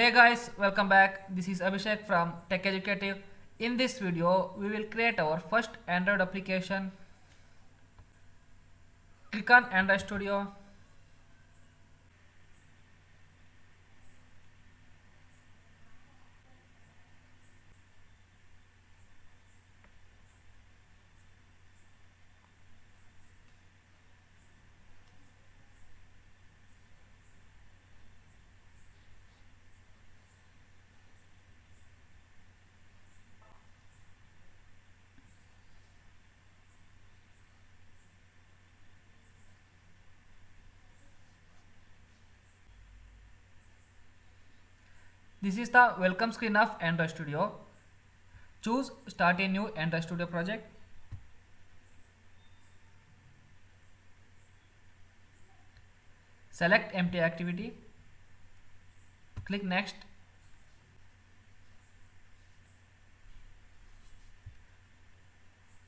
Hey guys, welcome back. This is Abhishek from Tech Educative. In this video, we will create our first Android application. Click on Android Studio. This is the welcome screen of Android Studio. Choose Start a new Android Studio project. Select Empty Activity. Click Next.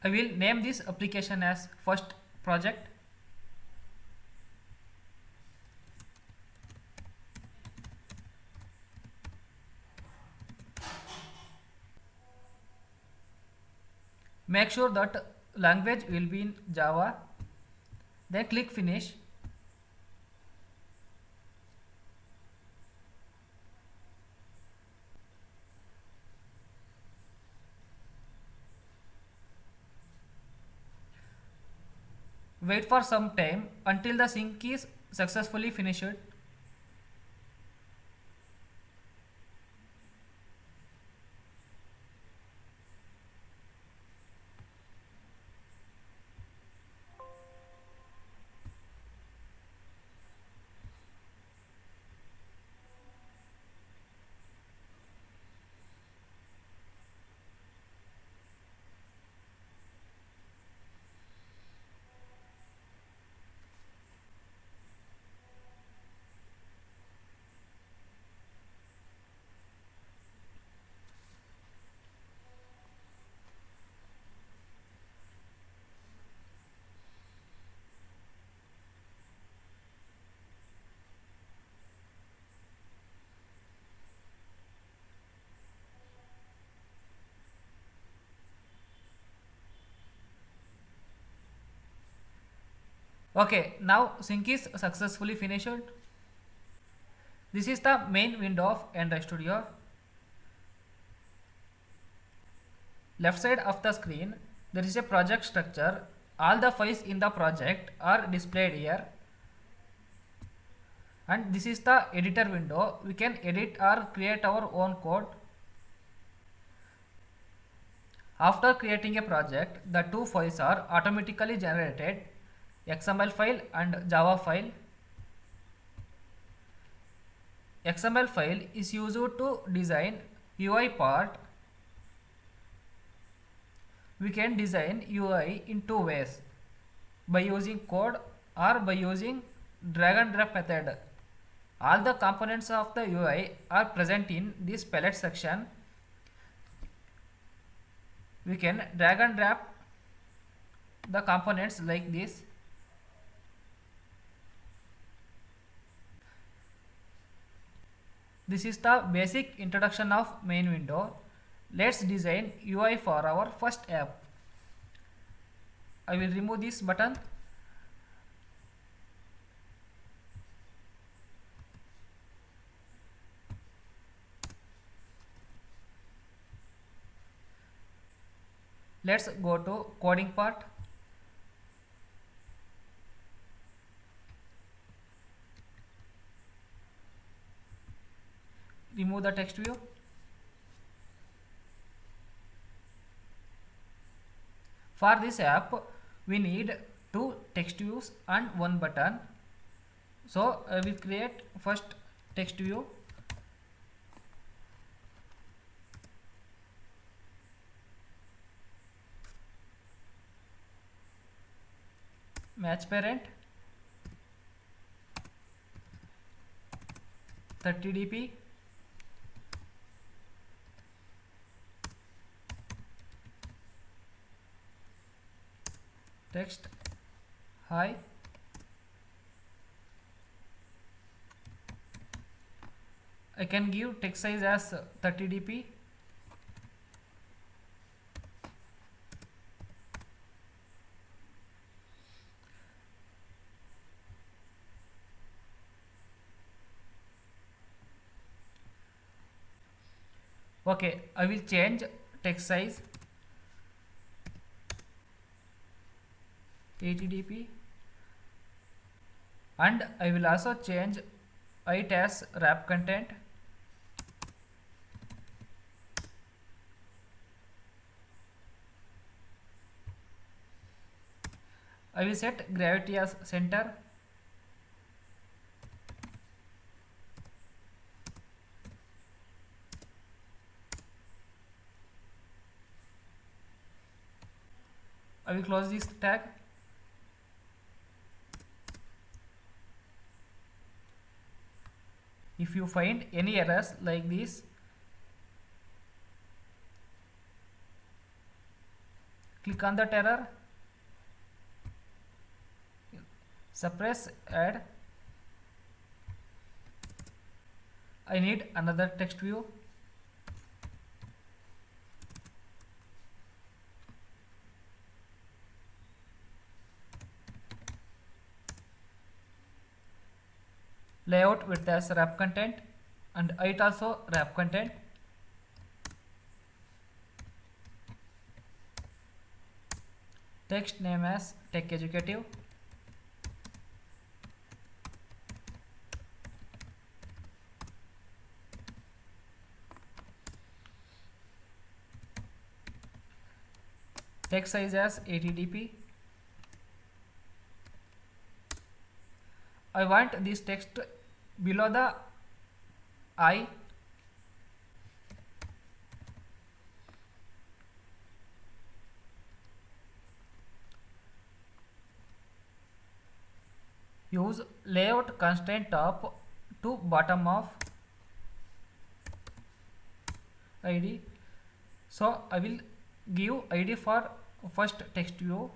I will name this application as First Project. Make sure that language will be in Java. Then click Finish. Wait for some time until the sync is successfully finished. Okay, now sync is successfully finished. This is the main window of Android Studio. Left side of the screen, there is a project structure. All the files in the project are displayed here. And this is the editor window. We can edit or create our own code. After creating a project, the two files are automatically generated, XML file and Java file. XML file is used to design UI part. We can design UI in two ways, by using code or by using drag and drop method. All the components of the UI are present in this palette section. We can drag and drop the components like this. This is the basic introduction of main window. Let's design UI for our first app. I will remove this button. Let's go to coding part. Remove the text view. For this app, we need two text views and one button. So I will create first text view. Match parent 30 dp. Text hi. I can give text size as 30 dp. Okay, I will change text size 80 dp, and I will also change it as wrap content. I will set gravity as center. I will close this tag. If you find any errors like this, click on that error, suppress, add. I need another text view. Layout width as wrap content, and height also wrap content. Text name as Tech Educative. Text size as 80 dp. I want this text below the I. Use layout constraint top to bottom of id. So I will give id for first text view.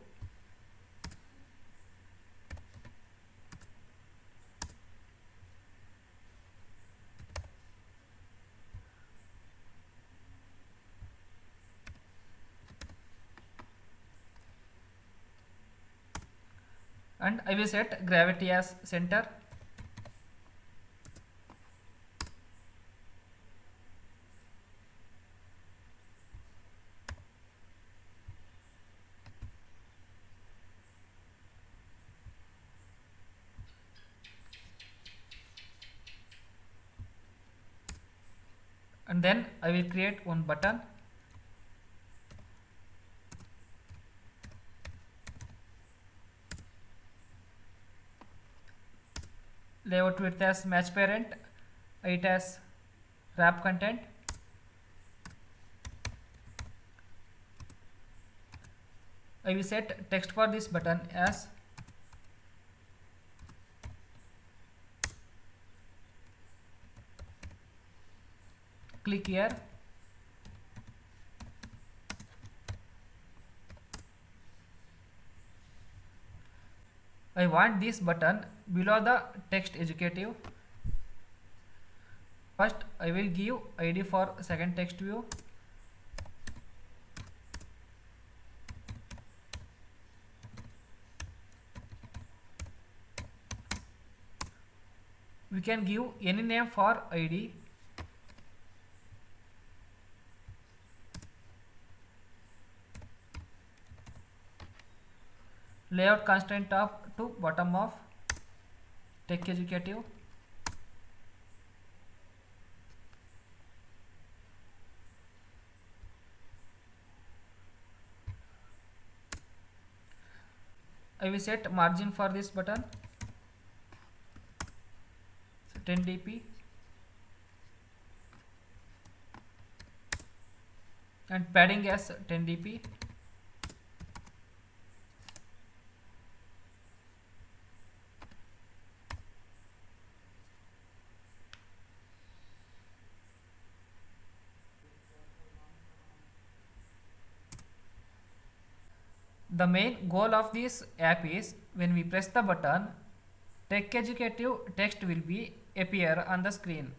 And I will set gravity as center. And then I will create one button. Layout width as match parent, height as wrap content. I will set text for this button as click here. I want this button below the text educative. First I will give id for second text view. We can give any name for id. Layout constraint top to bottom of Tech Educative. I will set margin for this button, so 10 dp, and padding as 10 dp. The main goal of this app is when we press the button, Tech Educative text will be appear on the screen.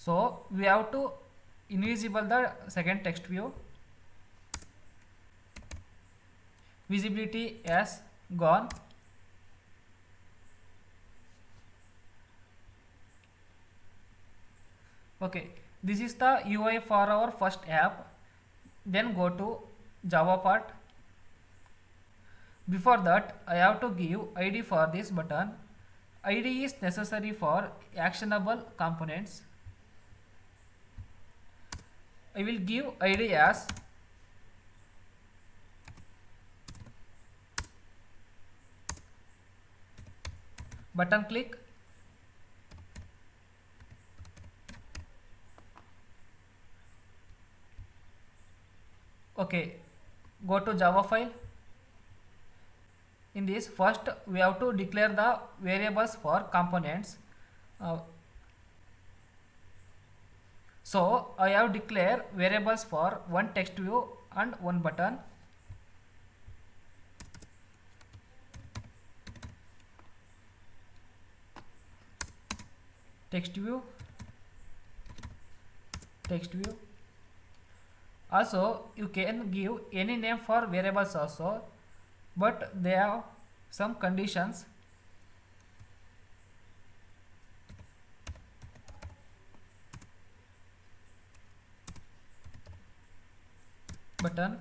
So we have to invisible the second text view. Visibility has gone. Okay, this is the UI for our first app. Then go to Java part. Before that, I have to give ID for this button. ID is necessary for actionable components. I will give ID as button click. Okay, go to Java file. In this, first we have to declare the variables for components. So I have declared variables for one text view and one button. Text view. Also, you can give any name for variables also, but they have some conditions. Button.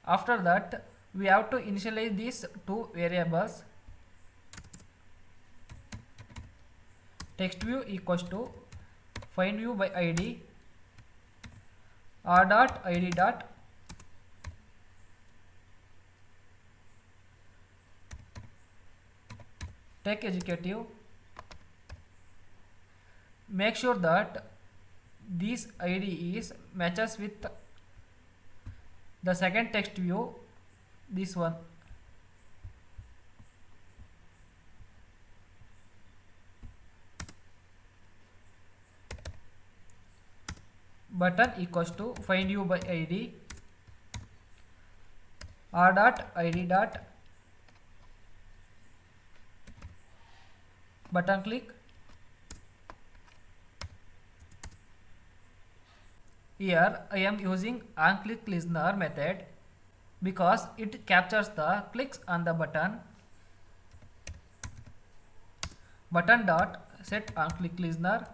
After that, we have to initialize these two variables. Text view equals to find view by ID r dot id dot take executive. Make sure that this ID is matches with the second text view, this one. Button equals to find view by ID r dot id dot button click. Here I am using onClick listener method because it captures the clicks on the button. Button dot set onClick listener.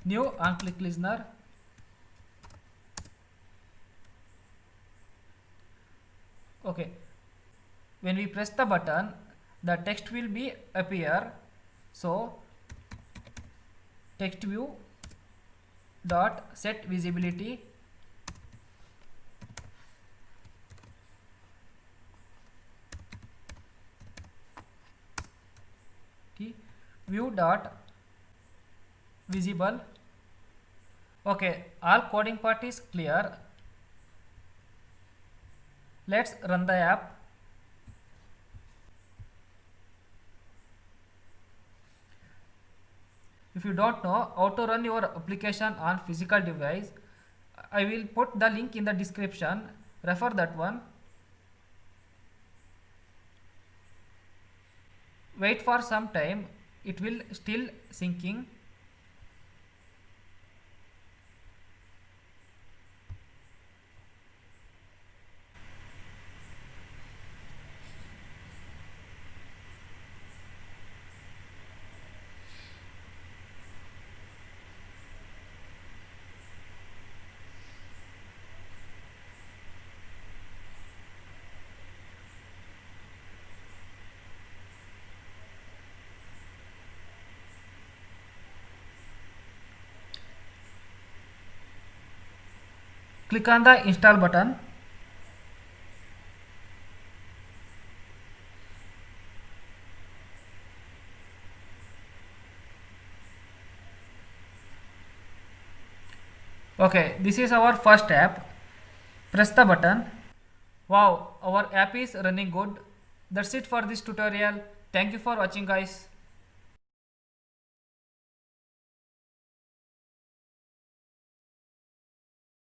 New onClick listener. Okay, when we press the button, the text will be appear. So text view dot set visibility view dot visible. Okay, all coding part is clear. Let's run the app. If you don't know how to run your application on physical device, I will put the link in the description. Refer that one. Wait for some time, it will still syncing. Click on the install button. Okay, this is our first app. Press the button. Wow, our app is running good. That's it for this tutorial. Thank you for watching, guys.